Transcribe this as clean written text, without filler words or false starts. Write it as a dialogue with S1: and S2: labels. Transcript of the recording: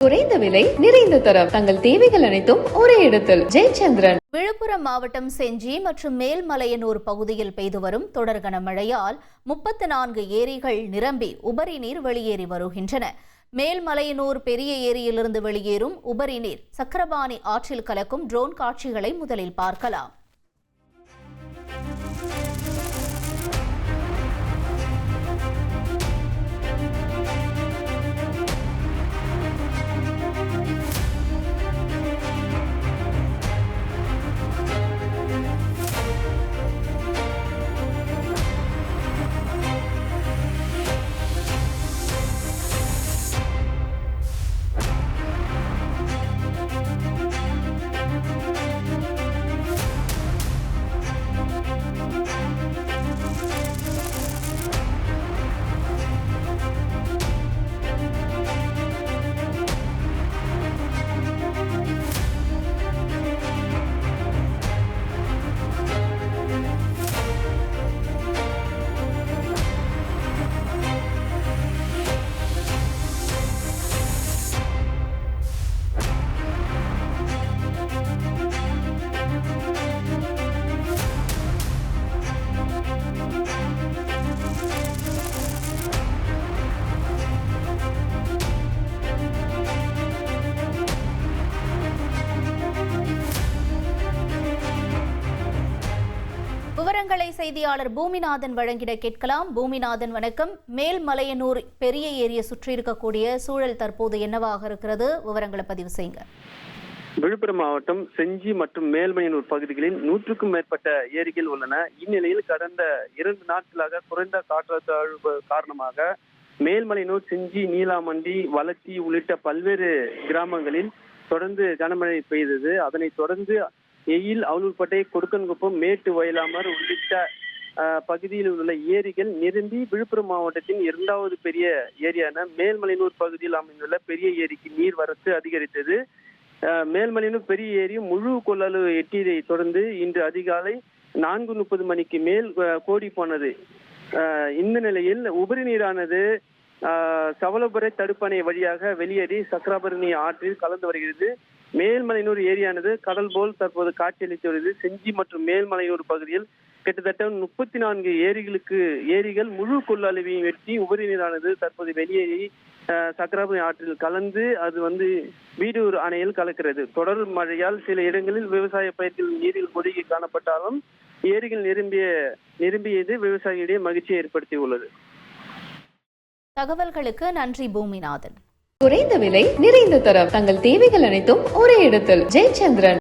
S1: குறைந்த விலை நிறைந்த தரம் தங்கள் தேவைகள் அனைத்தும் ஒரே இடத்தில். ஜெயச்சந்திரன்.
S2: விழுப்புரம் மாவட்டம் செஞ்சி மற்றும் மேல்மலையனூர் பகுதியில் பெய்து வரும் தொடர் கனமழையால் 34 ஏரிகள் நிரம்பி உபரி நீர் வெளியேறி வருகின்றன. மேல்மலையனூர் பெரிய ஏரியிலிருந்து வெளியேறும் உபரி நீர் சக்கரபாணி ஆற்றில் கலக்கும் ட்ரோன் காட்சிகளை முதலில் பார்க்கலாம். விவரங்களை செய்தியாளர் பூமிநாதன் வழங்கிட கேட்கலாம். பூமிநாதன், வணக்கம். மேல்மலையனூர் பெரிய ஏரியை சுற்றி இருக்கக்கூடிய சூழல் தற்போது என்னவாக இருக்கிறது? விவரங்களை பதிவு செய்யுங்க.
S3: விழுப்புரம் மாவட்டம் செஞ்சி மற்றும் மேல்மலையனூர் பகுதிகளில் 100க்கும் மேற்பட்ட ஏரிகள் உள்ளன. இந்நிலையில் கடந்த 2 நாட்களாக குறைந்த காற்றழுத்த காரணமாக மேல்மலையனூர், செஞ்சி, நீலாமண்டி, வளர்ச்சி உள்ளிட்ட பல்வேறு கிராமங்களில் தொடர்ந்து கனமழை பெய்தது. அதனைத் தொடர்ந்து எயில், அவலூர்பேட்டை, கொடுக்கன்குப்பம், மேட்டு வயலாமர் உள்ளிட்ட பகுதியில் உள்ள ஏரிகள் நிரம்பி விழுப்புரம் மாவட்டத்தின் 2வது பெரிய ஏரியான மேல்மலையனூர் பகுதியில் அமைந்துள்ள பெரிய ஏரிக்கு நீர்வரத்து அதிகரித்தது. மேல்மலையனூர் பெரிய ஏரி முழு கொள்ளளவு எட்டியதை தொடர்ந்து இன்று அதிகாலை 4:30 மணிக்கு மேல் கோடி போனது. இந்த நிலையில் உபரி நீரானது சவலபுரை தடுப்பணை வழியாக வெளியேறி சக்கரபாணி ஆற்றில் கலந்து வருகிறது. மேல்மலையனூர் ஏரியானது கடல் போல் தற்போது காட்சியளித்து வருகிறது. செஞ்சி மற்றும் மேல்மலையனூர் பகுதியில் கிட்டத்தட்ட 34 ஏரிகள் முழு கொள்ளளவையும் வெட்டி உபரி நீரானது தற்போது வெளியேறி சக்கரபாணி ஆற்றில் கலந்து அது வீடூர் அணையில் கலக்கிறது. தொடர் மழையால் சில இடங்களில் விவசாய பயிர்கள் நீரில் மூழ்கி காணப்பட்டாலும் ஏரிகள் நிரம்பியது விவசாயிகளிடையே மகிழ்ச்சியை ஏற்படுத்தியுள்ளது.
S2: தகவல்களுக்கு நன்றி பூமிநாதன்.
S1: குறைந்த விலை நிறைந்த தரம் தங்கள் தேவைகள் அனைத்தும் ஒரே இடத்தில். ஜெயச்சந்திரன்.